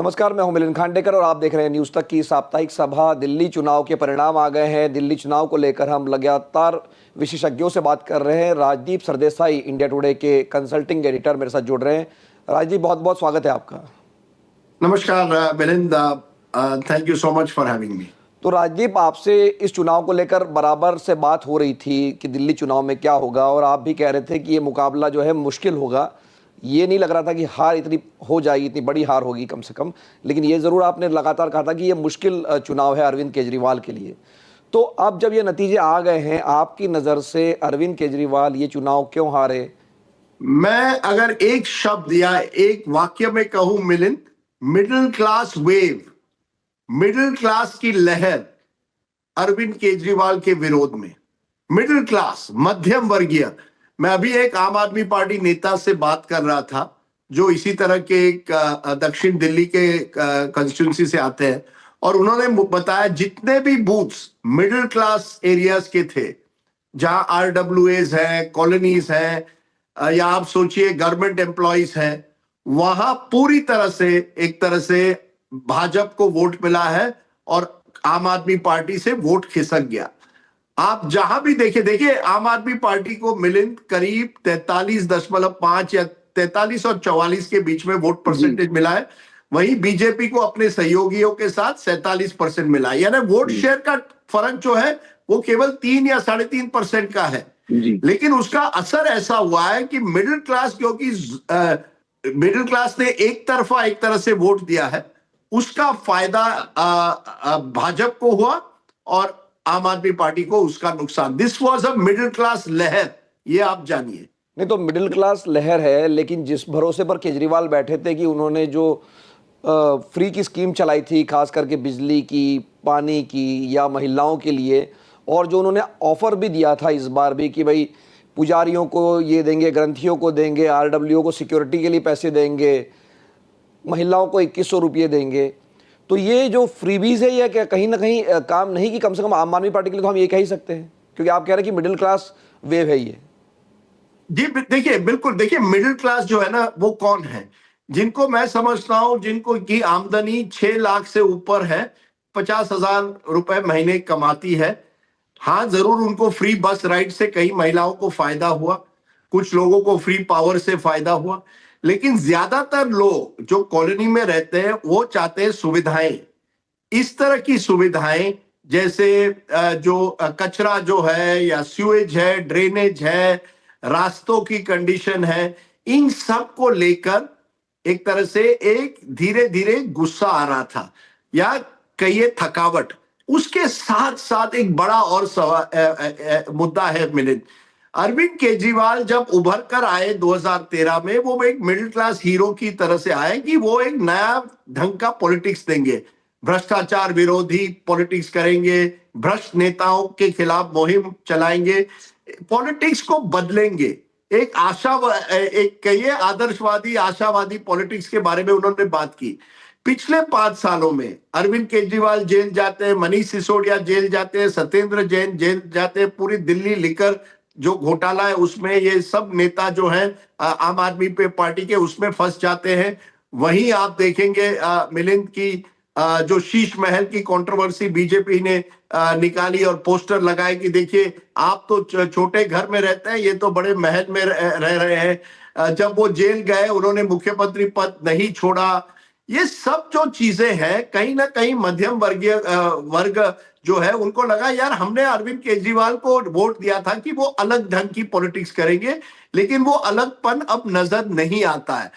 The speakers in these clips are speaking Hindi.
नमस्कार, मैं हूं मिलिंद खांडेकर और आप देख रहे हैं न्यूज़ तक की साप्ताहिक सभा। दिल्ली चुनाव के परिणाम आ गए हैं। दिल्ली चुनाव को लेकर हम लगातार विशेषज्ञों से बात कर रहे हैं। राजदीप सरदेसाई इंडिया टुडे के कंसल्टिंग एडिटर मेरे साथ जुड़ रहे हैं। राजदीप, बहुत बहुत स्वागत है आपका। नमस्कार Milind, thank you so much for having me. तो राजदीप, आपसे इस चुनाव को लेकर बराबर से बात हो रही थी कि दिल्ली चुनाव में क्या होगा, और आप भी कह रहे थे कि ये मुकाबला जो है मुश्किल होगा। ये नहीं लग रहा था कि हार इतनी हो जाएगी, इतनी बड़ी हार होगी कम से कम, लेकिन ये ज़रूर आपने लगातार कहा था कि ये मुश्किल चुनाव है अरविंद केजरीवाल के लिए। तो अब जब ये नतीजे आ गए हैं, आपकी नज़र से अरविंद केजरीवाल ये चुनाव क्यों हारे? मैं अगर एक शब्द या एक वाक्य में कहूं Milind, middle class wave, middle class की लहर अरविंद केजरीवाल के विरोध में। मिडिल क्लास, मध्यम वर्गीय। मैं अभी एक आम आदमी पार्टी नेता से बात कर रहा था जो इसी तरह के एक दक्षिण दिल्ली के कंस्टिट्यूंसी से आते हैं, और उन्होंने बताया जितने भी बूथ्स मिडिल क्लास एरियाज के थे, जहां आरडब्ल्यूएज है, कॉलोनीज है, या आप सोचिए गवर्नमेंट एम्प्लॉइज है, वहां पूरी तरह से एक तरह से भाजपा को वोट मिला है और आम आदमी पार्टी से वोट खिसक गया। आप जहां भी देखिए आम आदमी पार्टी को मिलिंद करीब 43.5 या 43 और 44 के बीच में वोट परसेंटेज मिला है। वहीं बीजेपी को अपने सहयोगियों के साथ 47% मिला है। यानी वोट शेयर का फर्क जो है वो केवल 3 या 3.5% का है। लेकिन उसका असर ऐसा हुआ है कि मिडिल क्लास, क्योंकि मिडिल क्लास ने एक तरह से वोट दिया है, उसका फायदा भाजपा को हुआ और आम आदमी पार्टी को उसका नुकसान। This was a middle class लहर, ये आप जानिए। नहीं तो मिडिल क्लास लहर है, लेकिन जिस भरोसे पर केजरीवाल बैठे थे कि उन्होंने जो फ्री की स्कीम चलाई थी, खास करके बिजली की, पानी की या महिलाओं के लिए, और जो उन्होंने ऑफर भी दिया था इस बार भी कि भाई पुजारियों को ये देंगे, ग्रंथियों को देंगे, आरडब्ल्यू को सिक्योरिटी के लिए पैसे देंगे, महिलाओं को 2100 रुपये देंगे। तो ये जो फ्रीबीज है, ये क्या कहीं ना कहीं काम नहीं, कि कम से कम आम आदमी पार्टी के लिए तो हम ये कह ही सकते हैं, क्योंकि आप कह रहे हैं कि मिडिल क्लास वेव है ये। जी देखिए, बिल्कुल देखिए, मिडिल क्लास जो है ना वो कौन है? जिनको मैं समझता हूं, जिनको की आमदनी 6 लाख से ऊपर है, 50,000 रुपए महीने कमाती है। हाँ, जरूर उनको फ्री बस राइड से कई महिलाओं को फायदा हुआ, कुछ लोगों को फ्री पावर से फायदा हुआ, लेकिन ज्यादातर लोग जो कॉलोनी में रहते हैं वो चाहते हैं सुविधाएं। इस तरह की सुविधाएं जैसे जो कचरा जो है या स्यूएज है, ड्रेनेज है, रास्तों की कंडीशन है, इन सब को लेकर एक तरह से एक धीरे धीरे गुस्सा आ रहा था, या कहिए थकावट। उसके साथ साथ एक बड़ा और मुद्दा है मिलिंद। अरविंद केजरीवाल जब उभर कर आए 2013 में, वो एक मिडिल क्लास हीरो की तरह से आए कि वो एक नया ढंग का पॉलिटिक्स देंगे, भ्रष्टाचार विरोधी पॉलिटिक्स करेंगे, भ्रष्ट नेताओं के खिलाफ मुहिम चलाएंगे, पॉलिटिक्स को बदलेंगे। एक कहिए आदर्शवादी, आशावादी पॉलिटिक्स के बारे में उन्होंने बात की। पिछले 5 सालों में अरविंद केजरीवाल जेल जाते हैं, मनीष सिसोदिया जेल जाते हैं, सत्येंद्र जैन जेल जाते हैं, पूरी दिल्ली लिकर जो घोटाला है उसमें ये सब नेता जो हैं आम आदमी पार्टी के, उसमें फंस जाते हैं। वहीं आप देखेंगे मिलिंद की जो शीश महल की कंट्रोवर्सी बीजेपी ने निकाली और पोस्टर लगाए कि देखिए आप तो छोटे घर में रहते हैं, ये तो बड़े महल में रह रहे हैं। जब वो जेल गए, उन्होंने मुख्यमंत्री पद नहीं छोड़ा। ये सब जो चीजें हैं, कहीं ना कहीं मध्यम वर्गीय वर्ग जो है उनको लगा यार हमने अरविंद केजरीवाल को वोट दिया था कि वो अलग ढंग की पॉलिटिक्स करेंगे, लेकिन वो अलगपन अब नजर नहीं आता है।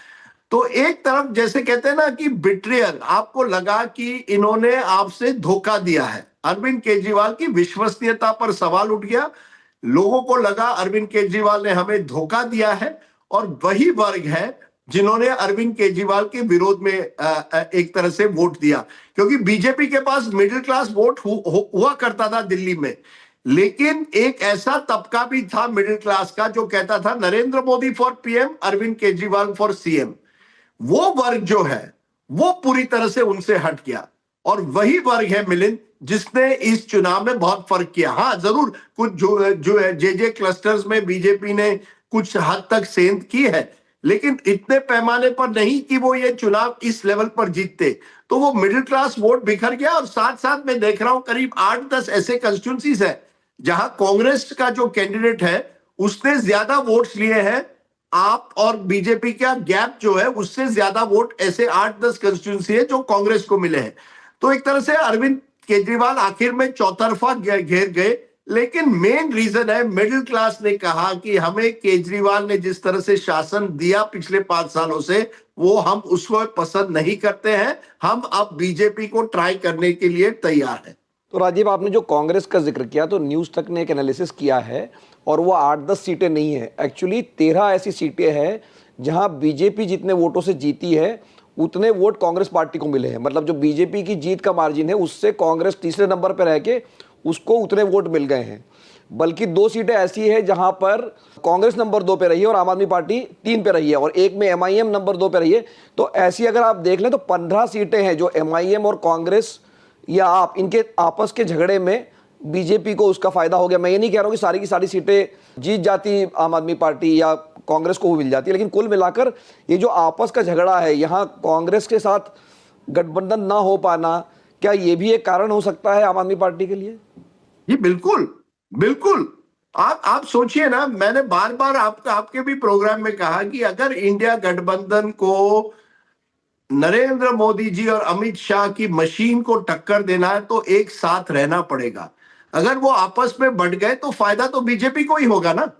तो एक तरफ जैसे कहते हैं ना कि बिट्रियल, आपको लगा कि इन्होंने आपसे धोखा दिया है। अरविंद केजरीवाल की विश्वसनीयता पर सवाल उठ गया। लोगों को लगा अरविंद केजरीवाल ने हमें धोखा दिया है, और वही वर्ग है जिन्होंने अरविंद केजरीवाल के विरोध में एक तरह से वोट दिया, क्योंकि बीजेपी के पास मिडिल क्लास वोट हुआ करता था दिल्ली में, लेकिन एक ऐसा तबका भी था मिडिल क्लास का जो कहता था Narendra Modi for PM, Arvind Kejriwal for CM. वो वर्ग जो है वो पूरी तरह से उनसे हट गया, और वही वर्ग है मिलिंद जिसने इस चुनाव में बहुत फर्क किया। हाँ, जरूर कुछ जो जे क्लस्टर्स में बीजेपी ने कुछ हद तक सेंध की है, लेकिन इतने पैमाने पर नहीं कि वो ये चुनाव इस लेवल पर जीतते। तो वो मिडिल क्लास वोट बिखर गया। और साथ साथ मैं देख रहा हूं करीब 8-10 ऐसे कंस्टिट्यूंसीज है जहां कांग्रेस का जो कैंडिडेट है उसने ज्यादा वोट्स लिए हैं। आप और बीजेपी का गैप जो है उससे ज्यादा वोट ऐसे 8-10 कंस्टिट्यूंसी है जो कांग्रेस को मिले हैं। तो एक तरह से अरविंद केजरीवाल आखिर में चौतरफा घेर गए। लेकिन मेन रीजन है मिडिल क्लास ने कहा कि हमें केजरीवाल ने जिस तरह से शासन दिया पिछले 5 सालों से वो हम उसको पसंद नहीं करते हैं। हम अब बीजेपी को ट्राई करने के लिए तैयार हैं। तो राजीव, आपने जो कांग्रेस का जिक्र किया तो न्यूज़ तक ने एक एनालिसिस किया है और वो 8-10 सीटें नहीं है, एक्चुअली 13 ऐसी सीटें हैं जहां बीजेपी जितने वोटों से जीती है उतने वोट कांग्रेस पार्टी को मिले हैं। मतलब जो बीजेपी की जीत का मार्जिन है उससे कांग्रेस तीसरे नंबर पर रह के उसको उतने वोट मिल गए हैं। बल्कि 2 सीटें ऐसी है जहां पर कांग्रेस नंबर 2 पे रही है और आम आदमी पार्टी 3 पे रही है और एक में एमआईएम नंबर 2 पे रही है। तो ऐसी अगर आप देख लें तो 15 सीटें हैं जो एमआईएम और कांग्रेस या आप इनके आपस के झगड़े में बीजेपी को उसका फायदा हो गया। मैं ये नहीं कह रहा हूं कि सारी की सारी सीटें जीत जाती आम आदमी पार्टी या कांग्रेस को मिल जाती है, लेकिन कुल मिलाकर ये जो आपस का झगड़ा है यहाँ कांग्रेस के साथ गठबंधन ना हो पाना, क्या ये भी एक कारण हो सकता है आम आदमी पार्टी के लिए? जी बिल्कुल, बिल्कुल। आप सोचिए ना, मैंने बार बार आपके भी प्रोग्राम में कहा कि अगर इंडिया गठबंधन को नरेंद्र मोदी जी और अमित शाह की मशीन को टक्कर देना है तो एक साथ रहना पड़ेगा। अगर वो आपस में बढ़ गए तो फायदा तो बीजेपी को ही होगा ना।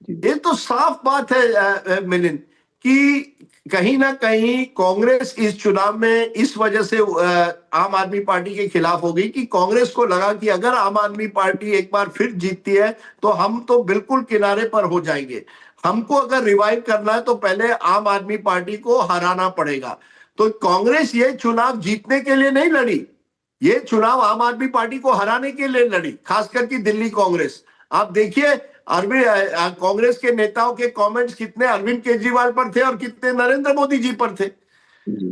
ये तो साफ बात है मिलिंद, कि कहीं ना कहीं कांग्रेस इस चुनाव में इस वजह से आम आदमी पार्टी के खिलाफ हो गई कि कांग्रेस को लगा कि अगर आम आदमी पार्टी एक बार फिर जीतती है तो हम तो बिल्कुल किनारे पर हो जाएंगे। हमको अगर रिवाइव करना है तो पहले आम आदमी पार्टी को हराना पड़ेगा। तो कांग्रेस ये चुनाव जीतने के लिए नहीं लड़ी, ये चुनाव आम आदमी पार्टी को हराने के लिए लड़ी, खास करके दिल्ली कांग्रेस। आप देखिए अरविंद कांग्रेस के नेताओं के कमेंट्स कितने अरविंद केजरीवाल पर थे और कितने नरेंद्र मोदी जी पर थे।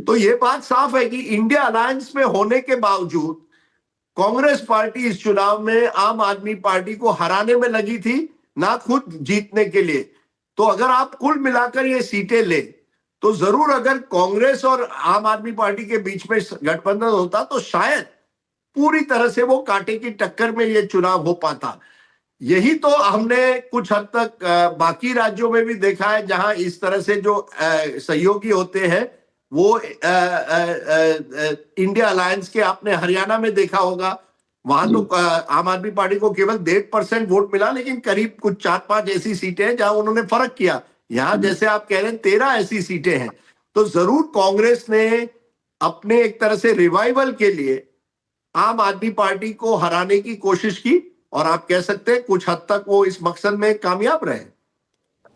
तो ये बात साफ है कि इंडिया अलायंस में होने के बावजूद कांग्रेस पार्टी इस चुनाव में आम आदमी पार्टी को हराने में लगी थी, ना खुद जीतने के लिए। तो अगर आप कुल मिलाकर ये सीटें ले तो जरूर अगर कांग्रेस और आम आदमी पार्टी के बीच में गठबंधन होता तो शायद पूरी तरह से वो कांटे की टक्कर में ये चुनाव हो पाता। यही तो हमने कुछ हद तक बाकी राज्यों में भी देखा है जहां इस तरह से जो सहयोगी होते हैं वो इंडिया अलायंस के, आपने हरियाणा में देखा होगा, वहां तो आम आदमी पार्टी को केवल 1.5% वोट मिला, लेकिन करीब कुछ 4-5 ऐसी सीटें हैं जहां उन्होंने फर्क किया। यहां जैसे आप कह रहे हैं 13 ऐसी सीटें हैं। तो जरूर कांग्रेस ने अपने एक तरह से रिवाइवल के लिए आम आदमी पार्टी को हराने की कोशिश की और आप कह सकते हैं कुछ हद तक वो इस मकसद में कामयाब रहे।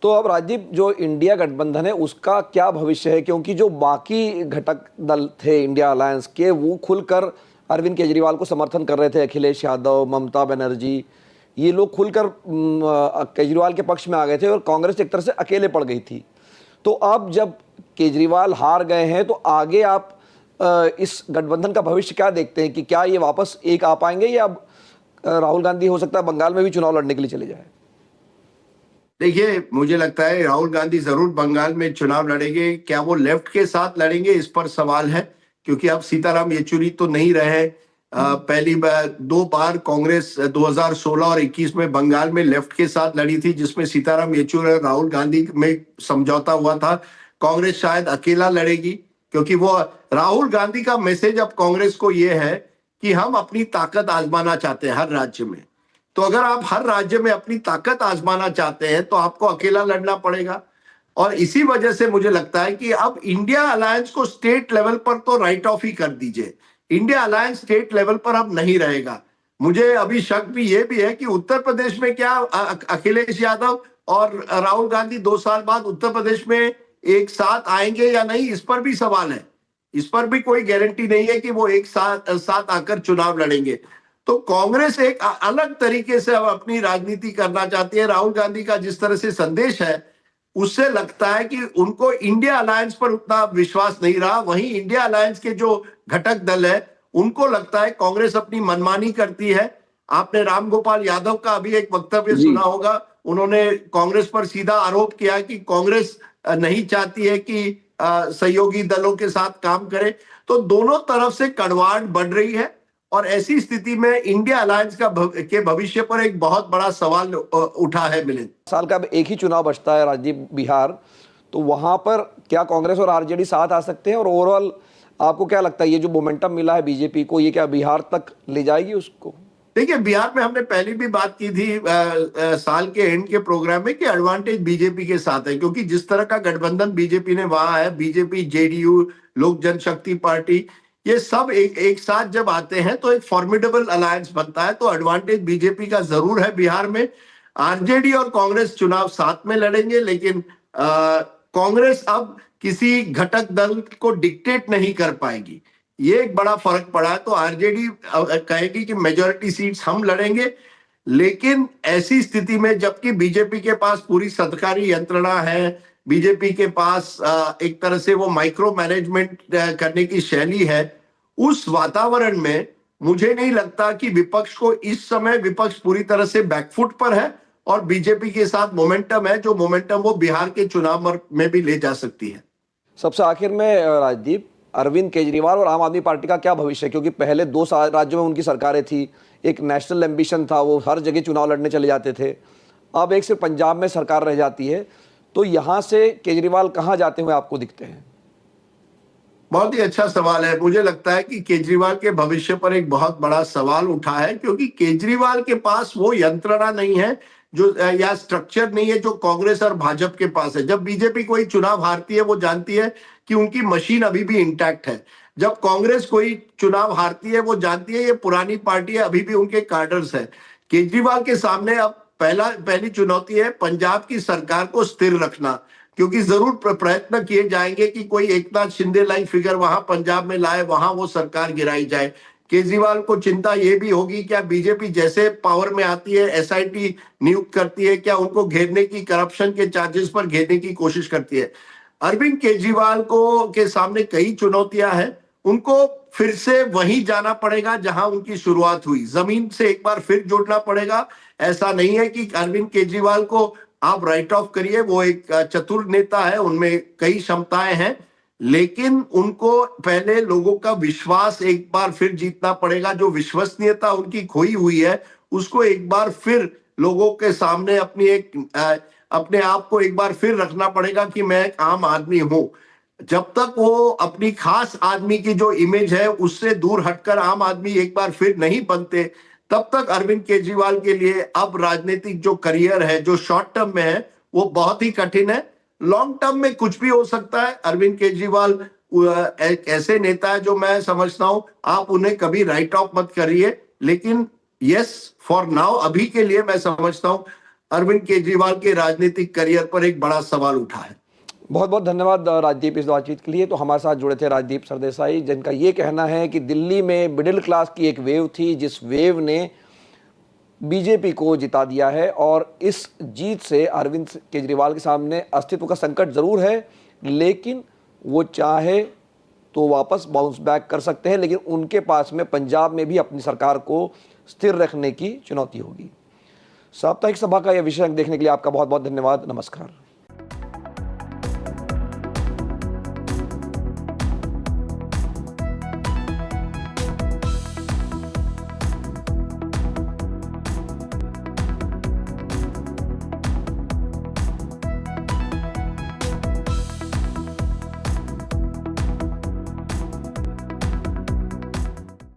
तो अब राजीव, जो इंडिया गठबंधन है उसका क्या भविष्य है? क्योंकि जो बाकी घटक दल थे इंडिया अलायंस के वो खुलकर अरविंद केजरीवाल को समर्थन कर रहे थे, अखिलेश यादव, ममता बनर्जी, ये लोग खुलकर केजरीवाल के पक्ष में आ गए थे और कांग्रेस एक तरह से अकेले पड़ गई थी। तो अब जब केजरीवाल हार गए हैं तो आगे आप इस गठबंधन का भविष्य क्या देखते हैं कि क्या ये वापस एक आ पाएंगे या अब राहुल गांधी हो सकता है बंगाल में भी चुनाव लड़ने के लिए चले जाए? देखिए, मुझे लगता है राहुल गांधी जरूर बंगाल में चुनाव लड़ेंगे। क्या वो लेफ्ट के साथ लड़ेंगे, इस पर सवाल है, क्योंकि अब सीताराम येचुरी तो नहीं रहे। पहली बार 2 बार कांग्रेस 2016 और 21 में बंगाल में लेफ्ट के साथ लड़ी थी, जिसमें सीताराम येचुरी और राहुल गांधी में समझौता हुआ था। कांग्रेस शायद अकेला लड़ेगी, क्योंकि वो राहुल गांधी का मैसेज अब कांग्रेस को ये है कि हम अपनी ताकत आजमाना चाहते हैं हर राज्य में। तो अगर आप हर राज्य में अपनी ताकत आजमाना चाहते हैं तो आपको अकेला लड़ना पड़ेगा। और इसी वजह से मुझे लगता है कि अब इंडिया अलायंस को स्टेट लेवल पर तो राइट ऑफ ही कर दीजिए। इंडिया अलायंस स्टेट लेवल पर अब नहीं रहेगा। मुझे अभी शक भी ये भी है कि उत्तर प्रदेश में क्या अखिलेश यादव और राहुल गांधी 2 साल बाद उत्तर प्रदेश में एक साथ आएंगे या नहीं, इस पर भी सवाल है। इस पर भी कोई गारंटी नहीं है कि वो एक साथ आकर चुनाव लड़ेंगे। तो कांग्रेस एक अलग तरीके से अब अपनी राजनीति करना चाहती है। राहुल गांधी का जिस तरह से संदेश है उससे लगता है कि उनको इंडिया अलायंस पर उतना विश्वास नहीं रहा। वहीं इंडिया अलायंस के जो घटक दल है उनको लगता है कांग्रेस अपनी मनमानी करती है। आपने राम गोपाल यादव का अभी एक वक्तव्य सुना होगा, उन्होंने कांग्रेस पर सीधा आरोप किया कि कांग्रेस नहीं चाहती है कि सहयोगी दलों के साथ काम करे। तो दोनों तरफ से कड़वाहट बढ़ रही है और ऐसी स्थिति में इंडिया अलायंस के भविष्य पर एक बहुत बड़ा सवाल उठा है मिलिंद। साल का अब एक ही चुनाव बचता है राजदीप, बिहार, तो वहां पर क्या कांग्रेस और आरजेडी साथ आ सकते हैं? और ओवरऑल आपको क्या लगता है ये जो मोमेंटम मिला है बीजेपी को, ये क्या बिहार तक ले जाएगी उसको? देखिए, बिहार में हमने पहले भी बात की थी साल के एंड के प्रोग्राम में कि एडवांटेज बीजेपी के साथ है, क्योंकि जिस तरह का गठबंधन बीजेपी ने वहां है, बीजेपी, जेडीयू, लोक जनशक्ति पार्टी, ये सब एक साथ जब आते हैं तो एक फॉर्मिडेबल अलायंस बनता है। तो एडवांटेज बीजेपी का जरूर है बिहार में। आरजेडी और कांग्रेस चुनाव साथ में लड़ेंगे, लेकिन कांग्रेस अब किसी घटक दल को डिक्टेट नहीं कर पाएगी, ये एक बड़ा फर्क पड़ा है। तो आरजेडी कहेगी कि मेजॉरिटी सीट्स हम लड़ेंगे, लेकिन ऐसी स्थिति में जबकि बीजेपी के पास पूरी सरकारी यंत्रणा है, बीजेपी के पास एक तरह से वो माइक्रो मैनेजमेंट करने की शैली है, उस वातावरण में मुझे नहीं लगता कि विपक्ष को, इस समय विपक्ष पूरी तरह से बैकफुट पर है और बीजेपी के साथ मोमेंटम है, जो मोमेंटम वो बिहार के चुनाव में भी ले जा सकती है। सबसे आखिर में राजदीप, अरविंद केजरीवाल और आम आदमी पार्टी का क्या भविष्य है? क्योंकि पहले 2 राज्यों में उनकी सरकारें थी, एक नेशनल एम्बिशन था, वो हर जगह चुनाव लड़ने चले जाते थे, अब एक सिर्फ पंजाब में सरकार रह जाती है, तो यहाँ से केजरीवाल कहाँ जाते हुए आपको दिखते हैं? बहुत ही अच्छा सवाल है। मुझे लगता है कि केजरीवाल के भविष्य पर एक बहुत बड़ा सवाल उठा है, क्योंकि केजरीवाल के पास वो यंत्रणा नहीं है जो, या स्ट्रक्चर नहीं है जो कांग्रेस और भाजपा के पास है। जब बीजेपी कोई चुनाव हारती है, वो जानती है कि उनकी मशीन अभी भी इंटैक्ट है। जब कांग्रेस कोई चुनाव हारती है, वो जानती है ये पुरानी पार्टी है, अभी भी उनके कार्डर्स है। केजरीवाल के सामने अब पहली चुनौती है पंजाब की सरकार को स्थिर रखना, क्योंकि जरूर प्रयत्न किए जाएंगे कि कोई एकनाथ शिंदे लाइक फिगर वहां पंजाब में लाए, वहां वो सरकार गिराई जाए। केजरीवाल को चिंता ये भी होगी, क्या बीजेपी जैसे पावर में आती है एसआईटी नियुक्त करती है, क्या उनको घेरने की, करप्शन के चार्जेस पर घेरने की कोशिश करती है। अरविंद केजरीवाल को के सामने कई चुनौतियां हैं। उनको फिर से वहीं जाना पड़ेगा जहां उनकी शुरुआत हुई, जमीन से एक बार फिर जुड़ना पड़ेगा। ऐसा नहीं है कि अरविंद केजरीवाल को आप राइट ऑफ करिए, वो एक चतुर नेता है, उनमें कई क्षमताएं हैं, लेकिन उनको पहले लोगों का विश्वास एक बार फिर जीतना पड़ेगा। जो विश्वसनीयता उनकी खोई हुई है, उसको एक बार फिर लोगों के सामने अपने आप को एक बार फिर रखना पड़ेगा कि मैं एक आम आदमी हूं। जब तक वो अपनी खास आदमी की जो इमेज है उससे दूर हटकर आम आदमी एक बार फिर नहीं बनते, तब तक अरविंद केजरीवाल के लिए अब राजनीतिक जो करियर है, जो शॉर्ट टर्म में है, वो बहुत ही कठिन है। लॉन्ग टर्म में कुछ भी हो सकता है। अरविंद केजरीवाल एक ऐसे नेता है जो मैं समझता हूं आप उन्हें कभी राइट ऑफ मत करिए, लेकिन यस, फॉर नाउ, अभी के लिए मैं समझता हूं अरविंद केजरीवाल के राजनीतिक करियर पर एक बड़ा सवाल उठा है। बहुत बहुत धन्यवाद राजदीप इस बातचीत के लिए। तो हमारे साथ जुड़े थे राजदीप सरदेसाई, जिनका ये कहना है कि दिल्ली में मिडिल क्लास की एक वेव थी, जिस वेव ने बीजेपी को जिता दिया है, और इस जीत से अरविंद केजरीवाल के सामने अस्तित्व का संकट ज़रूर है, लेकिन वो चाहे तो वापस बाउंस बैक कर सकते हैं, लेकिन उनके पास में पंजाब में भी अपनी सरकार को स्थिर रखने की चुनौती होगी। साप्ताहिक सभा का यह विषय देखने के लिए आपका बहुत बहुत धन्यवाद। नमस्कार।